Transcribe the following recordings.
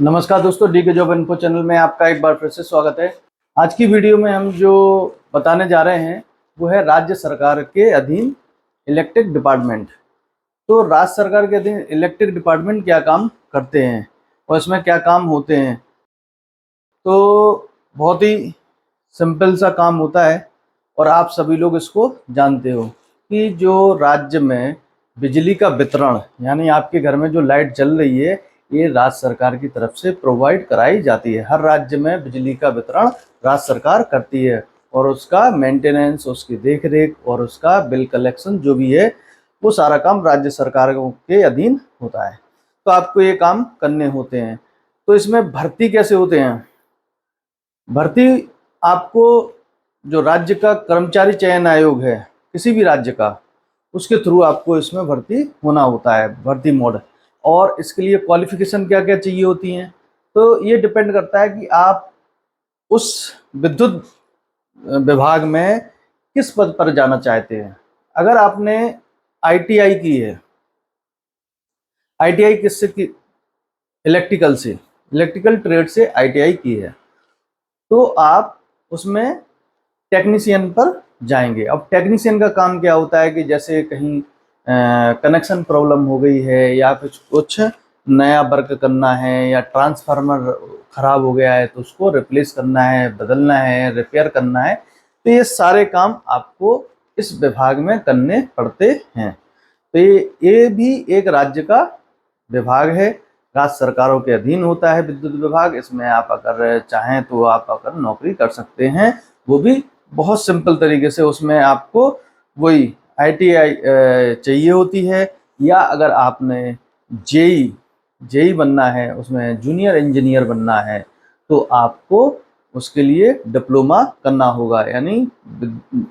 नमस्कार दोस्तों, डी के जॉब इन्फो चैनल में आपका एक बार फिर से स्वागत है। आज की वीडियो में हम जो बताने जा रहे हैं वो है राज्य सरकार के अधीन इलेक्ट्रिक डिपार्टमेंट। तो राज्य सरकार के अधीन इलेक्ट्रिक डिपार्टमेंट क्या काम करते हैं और इसमें क्या काम होते हैं। तो बहुत ही सिंपल सा काम होता है और आप सभी लोग इसको जानते हो कि जो राज्य में बिजली का वितरण, यानी आपके घर में जो लाइट जल रही है, ये राज्य सरकार की तरफ से प्रोवाइड कराई जाती है। हर राज्य में बिजली का वितरण राज्य सरकार करती है और उसका मेंटेनेंस, उसकी देखरेख और उसका बिल कलेक्शन जो भी है वो सारा काम राज्य सरकार के अधीन होता है। तो आपको ये काम करने होते हैं। तो इसमें भर्ती कैसे होते हैं? भर्ती आपको जो राज्य का कर्मचारी चयन आयोग है किसी भी राज्य का, उसके थ्रू आपको इसमें भर्ती होना होता है, भर्ती मोड। और इसके लिए क्वालिफिकेशन क्या क्या चाहिए होती हैं, तो ये डिपेंड करता है कि आप उस विद्युत विभाग में किस पद पर जाना चाहते हैं। अगर आपने आईटीआई की है, आईटीआई किससे की? इलेक्ट्रिकल से, इलेक्ट्रिकल ट्रेड से आईटीआई की है, तो आप उसमें टेक्नीशियन पर जाएंगे। अब टेक्नीशियन का काम क्या होता है कि जैसे कहीं कनेक्शन प्रॉब्लम हो गई है या कुछ नया वर्क करना है या ट्रांसफार्मर खराब हो गया है तो उसको रिप्लेस करना है, बदलना है, रिपेयर करना है, तो ये सारे काम आपको इस विभाग में करने पड़ते हैं। तो ये भी एक राज्य का विभाग है, राज्य सरकारों के अधीन होता है विद्युत विभाग। इसमें आप अगर चाहें तो आप अगर नौकरी कर सकते हैं, वो भी बहुत सिंपल तरीके से। उसमें आपको वही आईटीआई चाहिए होती है, या अगर आपने जेई जेई बनना है, उसमें जूनियर इंजीनियर बनना है, तो आपको उसके लिए डिप्लोमा करना होगा, यानी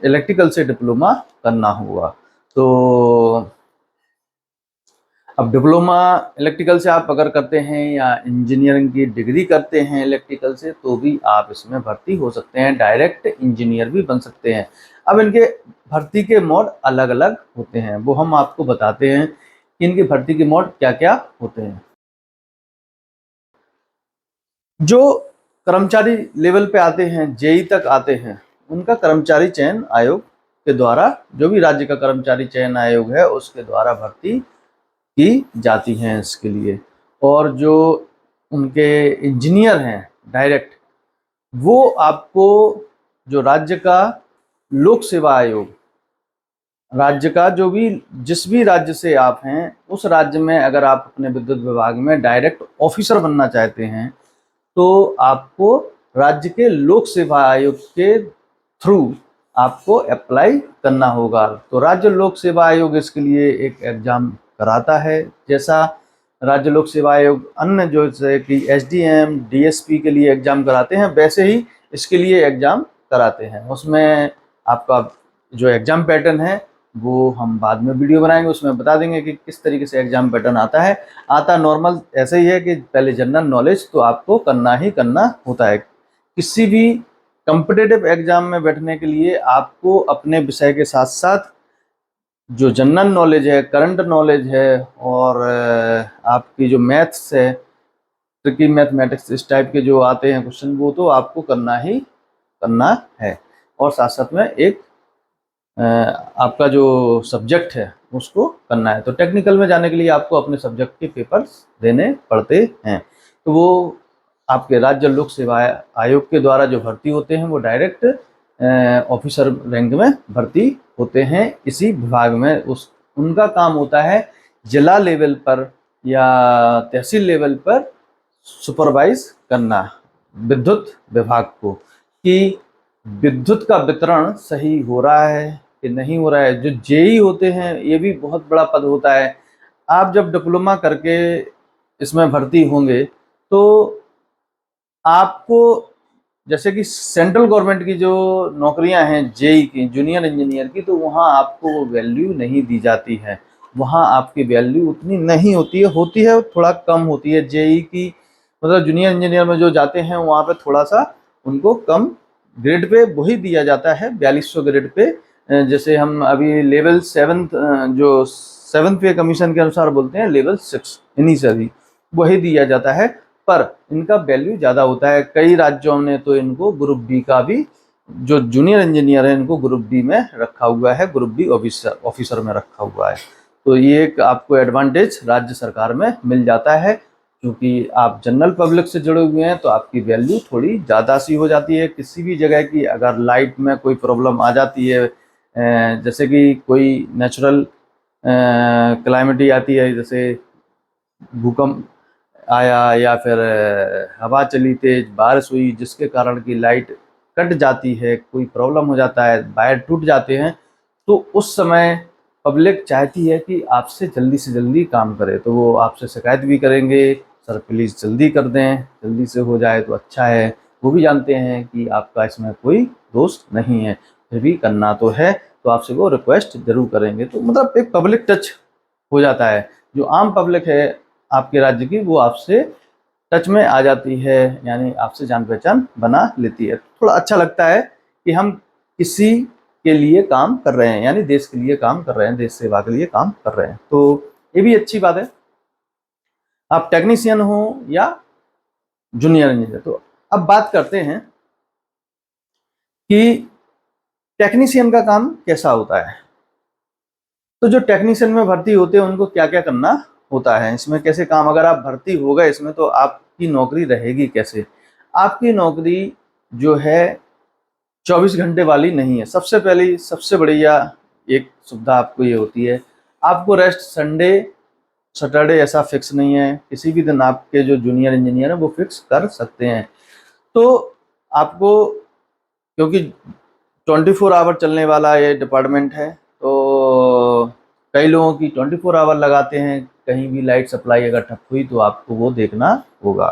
इलेक्ट्रिकल से डिप्लोमा करना होगा। तो अब डिप्लोमा इलेक्ट्रिकल से आप अगर करते हैं या इंजीनियरिंग की डिग्री करते हैं इलेक्ट्रिकल से, तो भी आप इसमें भर्ती हो सकते हैं, डायरेक्ट इंजीनियर भी बन सकते हैं। अब इनके भर्ती के मोड अलग अलग होते हैं, वो हम आपको बताते हैं कि इनकी भर्ती के मोड क्या क्या होते हैं। जो कर्मचारी लेवल पे आते हैं, जेई तक आते हैं, उनका कर्मचारी चयन आयोग के द्वारा, जो भी राज्य का कर्मचारी चयन आयोग है उसके द्वारा भर्ती की जाती हैं इसके लिए। और जो उनके इंजीनियर हैं डायरेक्ट, वो आपको जो राज्य का लोक सेवा आयोग, राज्य का जो भी जिस भी राज्य से आप हैं उस राज्य में अगर आप अपने विद्युत विभाग में डायरेक्ट ऑफिसर बनना चाहते हैं, तो आपको राज्य के लोक सेवा आयोग के थ्रू आपको अप्लाई करना होगा। तो राज्य लोक सेवा आयोग इसके लिए एक एग्जाम कराता है, जैसा राज्य लोक सेवा आयोग अन्य जो जैसे कि एसडीएम, डीएसपी के लिए एग्जाम कराते हैं, वैसे ही इसके लिए एग्जाम कराते हैं। उसमें आपका जो एग्जाम पैटर्न है वो हम बाद में वीडियो बनाएंगे, उसमें बता देंगे कि किस तरीके से एग्जाम पैटर्न आता है। आता नॉर्मल ऐसे ही है कि पहले जनरल नॉलेज तो आपको करना ही करना होता है। किसी भी कॉम्पिटिटिव एग्जाम में बैठने के लिए आपको अपने विषय के साथ साथ जो जनरल नॉलेज है, करंट नॉलेज है और आपकी जो मैथ्स है, ट्रिकी मैथमेटिक्स इस टाइप के जो आते हैं क्वेश्चन, वो तो आपको करना ही करना है। और साथ साथ में एक आपका जो सब्जेक्ट है उसको करना है। तो टेक्निकल में जाने के लिए आपको अपने सब्जेक्ट के पेपर्स देने पड़ते हैं। तो वो आपके राज्य लोक सेवा आयोग के द्वारा जो भर्ती होते हैं वो डायरेक्ट ऑफिसर रैंक में भर्ती होते हैं इसी विभाग में। उनका काम होता है जिला लेवल पर या तहसील लेवल पर सुपरवाइज करना विद्युत विभाग को, कि विद्युत का वितरण सही हो रहा है कि नहीं हो रहा है। जो जेई होते हैं ये भी बहुत बड़ा पद होता है। आप जब डिप्लोमा करके इसमें भर्ती होंगे तो आपको, जैसे कि सेंट्रल गवर्नमेंट की जो नौकरियां हैं जेई की, जूनियर इंजीनियर की, तो वहाँ आपको वैल्यू नहीं दी जाती है, वहाँ आपकी वैल्यू उतनी नहीं होती है थोड़ा कम होती है। जेई की मतलब जूनियर इंजीनियर में जो जाते हैं वहाँ पे थोड़ा सा उनको कम ग्रेड पे वही दिया जाता है, 4200 ग्रेड पे। जैसे हम अभी लेवल 7 जो 7th पे कमीशन के अनुसार बोलते हैं लेवल 6, इन्हीं से अभी वही दिया जाता है। पर इनका वैल्यू ज़्यादा होता है। कई राज्यों ने तो इनको ग्रुप बी का भी, जो जूनियर इंजीनियर है इनको ग्रुप बी में रखा हुआ है, ग्रुप बी ऑफिसर में रखा हुआ है। तो ये एक आपको एडवांटेज राज्य सरकार में मिल जाता है, क्योंकि आप जनरल पब्लिक से जुड़े हुए हैं तो आपकी वैल्यू थोड़ी ज़्यादा सी हो जाती है। किसी भी जगह की अगर लाइट में कोई प्रॉब्लम आ जाती है, जैसे कि कोई नेचुरल क्लाइमेटी आती है, जैसे भूकंप आया या फिर हवा चली तेज, बारिश हुई जिसके कारण की लाइट कट जाती है, कोई प्रॉब्लम हो जाता है, वायर टूट जाते हैं, तो उस समय पब्लिक चाहती है कि आपसे जल्दी से जल्दी काम करे, तो वो आपसे शिकायत भी करेंगे, सर प्लीज़ जल्दी कर दें, जल्दी से हो जाए तो अच्छा है। वो भी जानते हैं कि आपका इसमें कोई दोष नहीं है, फिर भी करना तो है, तो आपसे वो रिक्वेस्ट जरूर करेंगे। तो मतलब एक पब्लिक टच हो जाता है, जो आम पब्लिक है आपके राज्य की वो आपसे टच में आ जाती है, यानी आपसे जान पहचान बना लेती है। थोड़ा अच्छा लगता है कि हम किसी के लिए काम कर रहे हैं, यानी देश के लिए काम कर रहे हैं, देश सेवा के लिए काम कर रहे हैं, तो ये भी अच्छी बात है। आप टेक्नीशियन हो या जूनियर इंजीनियर। तो अब बात करते हैं कि टेक्नीशियन का काम कैसा होता है। तो जो टेक्नीशियन में भर्ती होते हैं उनको क्या क्या करना होता है, इसमें कैसे काम, अगर आप भर्ती हो गए इसमें तो आपकी नौकरी रहेगी कैसे। आपकी नौकरी जो है 24 घंटे वाली नहीं है। सबसे पहली सबसे बढ़िया एक सुविधा आपको ये होती है, आपको रेस्ट संडे सैटरडे ऐसा फिक्स नहीं है, किसी भी दिन आपके जो जूनियर इंजीनियर हैं वो फिक्स कर सकते हैं। तो आपको, क्योंकि 24 आवर चलने वाला ये डिपार्टमेंट है, तो कई लोगों की 24 आवर लगाते हैं, कहीं भी लाइट सप्लाई अगर ठप हुई तो आपको वो देखना होगा।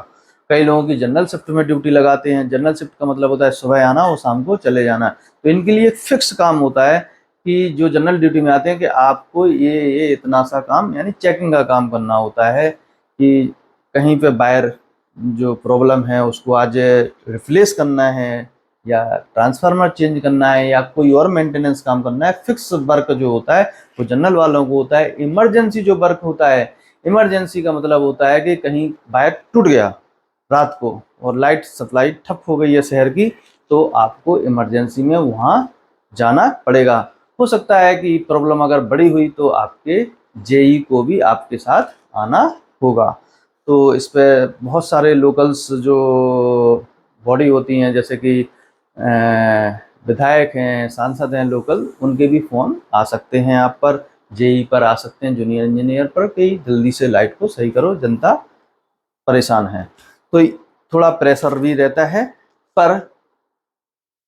कई लोगों की जनरल शिफ्ट में ड्यूटी लगाते हैं, जनरल शिफ्ट का मतलब होता है सुबह आना और शाम को चले जाना। तो इनके लिए फिक्स काम होता है कि जो जनरल ड्यूटी में आते हैं कि आपको ये इतना सा काम, यानी चेकिंग का काम करना होता है कि कहीं पे वायर जो प्रॉब्लम है उसको आज रिप्लेस करना है, या ट्रांसफार्मर चेंज करना है, या कोई और मेंटेनेंस काम करना है। फिक्स वर्क जो होता है वो जनरल वालों को होता है। इमरजेंसी जो वर्क होता है, इमरजेंसी का मतलब होता है कि कहीं वायर टूट गया रात को और लाइट सप्लाई ठप हो गई है शहर की, तो आपको इमरजेंसी में वहाँ जाना पड़ेगा। हो सकता है कि प्रॉब्लम अगर बड़ी हुई तो आपके जेई को भी आपके साथ आना होगा। तो इस पे बहुत सारे लोकल्स जो बॉडी होती हैं, जैसे कि विधायक हैं, सांसद हैं लोकल, उनके भी फ़ोन आ सकते हैं आप पर, जेई पर आ सकते हैं, जूनियर इंजीनियर पर, कि जल्दी से लाइट को सही करो, जनता परेशान है। तो थोड़ा प्रेशर भी रहता है, पर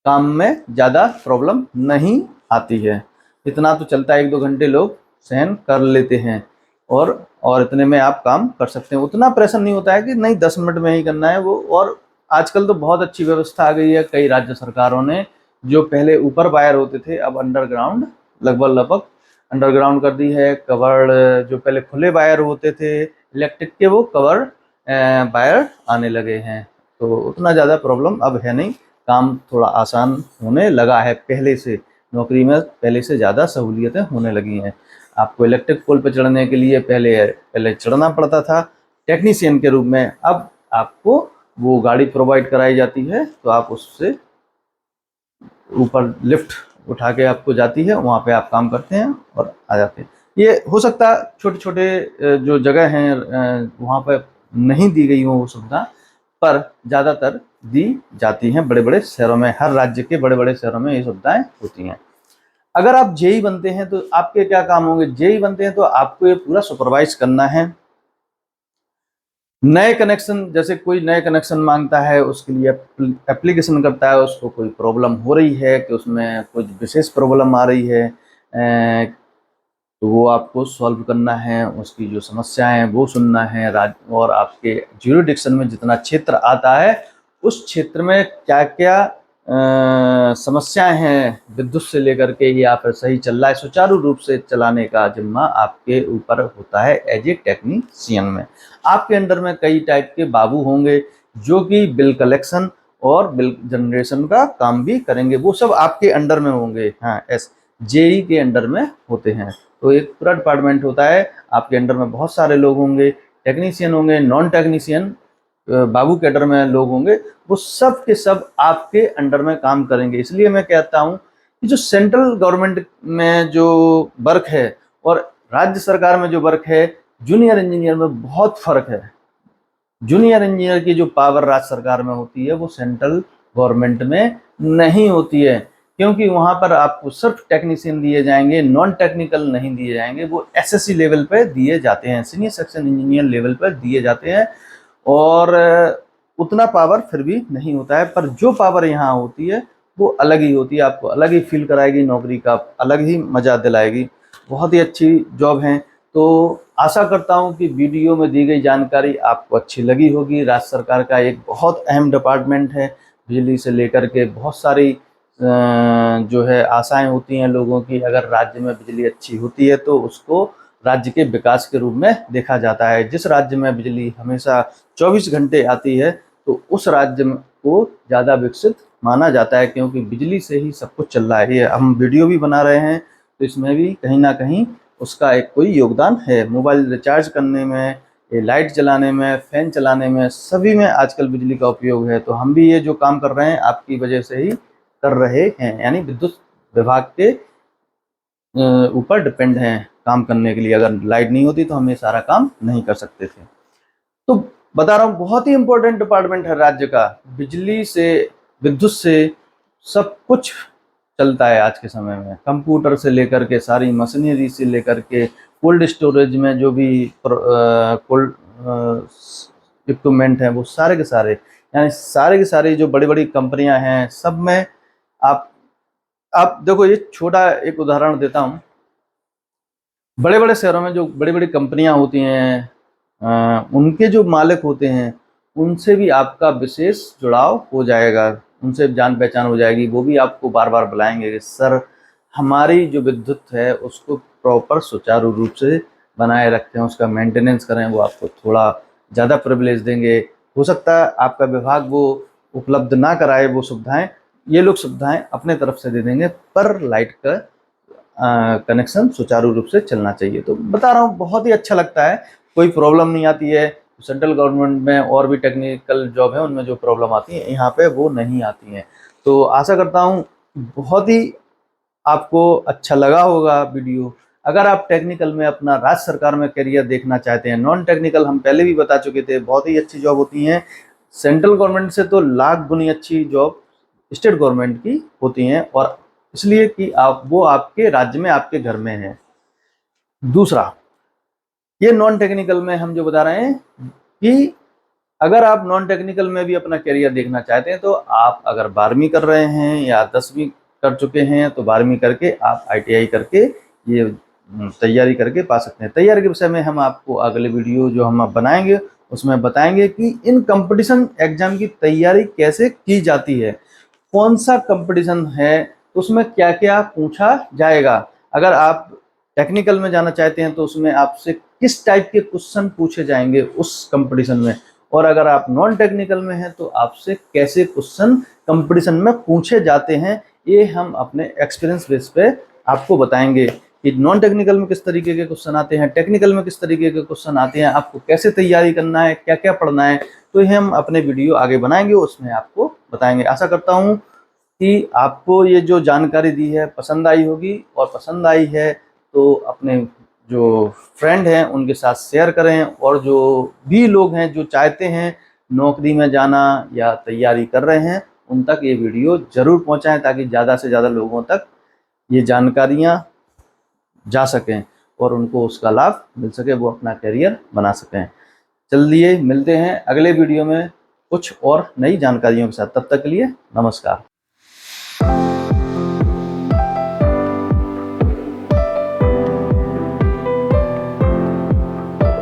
काम में ज़्यादा प्रॉब्लम नहीं आती है। इतना तो चलता है, 1-2 घंटे लोग सहन कर लेते हैं, और इतने में आप काम कर सकते हैं। उतना प्रेशर नहीं होता है कि नहीं 10 मिनट में ही करना है वो। और आजकल तो बहुत अच्छी व्यवस्था आ गई है कई राज्य सरकारों ने, जो पहले ऊपर वायर होते थे अब अंडरग्राउंड लगभग अंडरग्राउंड कर दी है। कवर्ड, जो पहले खुले वायर होते थे इलेक्ट्रिक के, वो कवर्ड वायर आने लगे हैं, तो उतना ज़्यादा प्रॉब्लम अब है नहीं। काम थोड़ा आसान होने लगा है पहले से, नौकरी में पहले से ज़्यादा सहूलियतें होने लगी हैं। आपको इलेक्ट्रिक पोल पर चढ़ने के लिए पहले चढ़ना पड़ता था टेक्नीशियन के रूप में, अब आपको वो गाड़ी प्रोवाइड कराई जाती है, तो आप उससे ऊपर लिफ्ट उठा के आपको जाती है, वहाँ पे आप काम करते हैं और आ जाते हैं। ये हो सकता है छोटे छोटे जो जगह हैं वहाँ पर नहीं दी गई हो वो सुविधा, पर ज़्यादातर दी जाती हैं बड़े बड़े शहरों में। हर राज्य के बड़े बड़े शहरों में ये सुविधाएं होती हैं। अगर आप जेई बनते हैं तो आपके क्या काम होंगे। जेई बनते हैं तो आपको ये पूरा सुपरवाइज करना है। नए कनेक्शन, जैसे कोई नए कनेक्शन मांगता है, उसके लिए एप्लीकेशन करता है, उसको कोई प्रॉब्लम हो रही है कि उसमें कुछ विशेष प्रॉब्लम आ रही है, तो वो आपको सॉल्व करना है, उसकी जो समस्याएं हैं वो सुनना है। और आपके ज्यूरिडिक्शन में जितना क्षेत्र आता है उस क्षेत्र में क्या क्या समस्याएं हैं, विद्युत से लेकर के, या फिर सही चल रहा है, सुचारू रूप से चलाने का जिम्मा आपके ऊपर होता है एज ए टेक्नीशियन में। आपके अंडर में कई टाइप के बाबू होंगे जो कि बिल कलेक्शन और बिल जनरेशन का काम भी करेंगे, वो सब आपके अंडर में होंगे। हाँ, जेई के अंडर में होते हैं। तो एक पूरा डिपार्टमेंट होता है, आपके अंडर में बहुत सारे लोग होंगे, टेक्नीशियन होंगे, नॉन टेक्नीशियन बाबू कैडर में लोग होंगे, वो सब के सब आपके अंडर में काम करेंगे। इसलिए मैं कहता हूँ कि जो सेंट्रल गवर्नमेंट में जो वर्क है और राज्य सरकार में जो वर्क है, जूनियर इंजीनियर में बहुत फर्क है। जूनियर इंजीनियर की जो पावर राज्य सरकार में होती है वो सेंट्रल गवर्नमेंट में नहीं होती है, क्योंकि वहां पर आपको सिर्फ टेक्नीशियन दिए जाएंगे, नॉन टेक्निकल नहीं दिए जाएंगे। वो एसएससी लेवल पे दिए जाते हैं, सीनियर सेक्शन इंजीनियर लेवल पर दिए जाते हैं, और उतना पावर फिर भी नहीं होता है। पर जो पावर यहाँ होती है वो अलग ही होती है, आपको अलग ही फील कराएगी, नौकरी का अलग ही मजा दिलाएगी। बहुत ही अच्छी जॉब है। तो आशा करता हूँ कि वीडियो में दी गई जानकारी आपको अच्छी लगी होगी। राज्य सरकार का एक बहुत अहम डिपार्टमेंट है, बिजली से लेकर के बहुत सारी जो है आशाएं होती हैं लोगों की। अगर राज्य में बिजली अच्छी होती है तो उसको राज्य के विकास के रूप में देखा जाता है। जिस राज्य में बिजली हमेशा 24 घंटे आती है तो उस राज्य को ज़्यादा विकसित माना जाता है, क्योंकि बिजली से ही सब कुछ चल रहा है। ये हम वीडियो भी बना रहे हैं तो इसमें भी कहीं ना कहीं उसका एक कोई योगदान है। मोबाइल रिचार्ज करने में, ये लाइट चलाने में, फैन चलाने में, सभी में आजकल बिजली का उपयोग है। तो हम भी ये जो काम कर रहे हैं आपकी वजह से ही कर रहे हैं, यानी विद्युत विभाग के ऊपर डिपेंड हैं काम करने के लिए। अगर लाइट नहीं होती तो हम ये सारा काम नहीं कर सकते थे। तो बता रहा हूँ, बहुत ही इंपॉर्टेंट डिपार्टमेंट है राज्य का। बिजली से, विद्युत से सब कुछ चलता है आज के समय में। कंप्यूटर से लेकर के, सारी मशीनरी से लेकर के, कोल्ड स्टोरेज में जो भी कोल्ड इक्विपमेंट हैं वो सारे के सारे, यानी सारे के सारे जो बड़ी बड़ी कंपनियां हैं सब में आप देखो। ये छोटा एक उदाहरण देता हूँ। बड़े बड़े शहरों में जो बड़ी बड़ी कंपनियां होती हैं, उनके जो मालिक होते हैं उनसे भी आपका विशेष जुड़ाव हो जाएगा, उनसे जान पहचान हो जाएगी। वो भी आपको बार बार बुलाएंगे कि सर हमारी जो विद्युत है उसको प्रॉपर सुचारू रूप से बनाए रखें, उसका मेंटेनेंस करें। वो आपको थोड़ा ज़्यादा प्रिविलेज देंगे। हो सकता है आपका विभाग वो उपलब्ध ना कराए वो सुविधाएं, ये लोग सुविधाएं अपने तरफ से दे देंगे, पर लाइट का कनेक्शन सुचारू रूप से चलना चाहिए। तो बता रहा हूँ, बहुत ही अच्छा लगता है, कोई प्रॉब्लम नहीं आती है। सेंट्रल गवर्नमेंट में और भी टेक्निकल जॉब है, उनमें जो प्रॉब्लम आती है यहाँ पे वो नहीं आती हैं। तो आशा करता हूँ बहुत ही आपको अच्छा लगा होगा वीडियो। अगर आप टेक्निकल में अपना राज्य सरकार में करियर देखना चाहते हैं, नॉन टेक्निकल हम पहले भी बता चुके थे, बहुत ही अच्छी जॉब होती हैं। सेंट्रल गवर्नमेंट से तो लाख गुनी अच्छी जॉब स्टेट गवर्नमेंट की होती हैं, और इसलिए कि वो आपके राज्य में, आपके घर में है। दूसरा, ये नॉन टेक्निकल में हम जो बता रहे हैं कि अगर आप नॉन टेक्निकल में भी अपना करियर देखना चाहते हैं तो आप अगर 12वीं कर रहे हैं या 10वीं कर चुके हैं तो 12वीं करके आप ITI करके ये तैयारी करके पा सकते हैं। तैयारी के विषय में हम आपको अगले वीडियो जो हम बनाएंगे उसमें बताएंगे कि इन कंपटीशन एग्जाम की तैयारी कैसे की जाती है, कौन सा कंपटीशन है, उसमें क्या क्या पूछा जाएगा। अगर आप टेक्निकल में जाना चाहते हैं तो उसमें आपसे किस टाइप के क्वेश्चन पूछे जाएंगे उस कंपटीशन में, और अगर आप नॉन टेक्निकल में हैं तो आपसे कैसे क्वेश्चन कंपटीशन में पूछे जाते हैं, ये हम अपने एक्सपीरियंस बेस पे आपको बताएंगे कि नॉन टेक्निकल में किस तरीके के क्वेश्चन आते हैं, टेक्निकल में किस तरीके के क्वेश्चन आते हैं, आपको कैसे तैयारी करना है, क्या क्या पढ़ना है। तो ये हम अपने वीडियो आगे बनाएंगे, उसमें आपको बताएंगे। आशा करता हूँ कि आपको ये जो जानकारी दी है पसंद आई होगी, और पसंद आई है तो अपने जो फ्रेंड हैं उनके साथ शेयर करें, और जो भी लोग हैं जो चाहते हैं नौकरी में जाना या तैयारी कर रहे हैं उन तक ये वीडियो ज़रूर पहुंचाएं, ताकि ज़्यादा से ज़्यादा लोगों तक ये जानकारियां जा सकें और उनको उसका लाभ मिल सके, वो अपना करियर बना सकें। चलिए मिलते हैं अगले वीडियो में कुछ और नई जानकारियों के साथ। तब तक के लिए नमस्कार।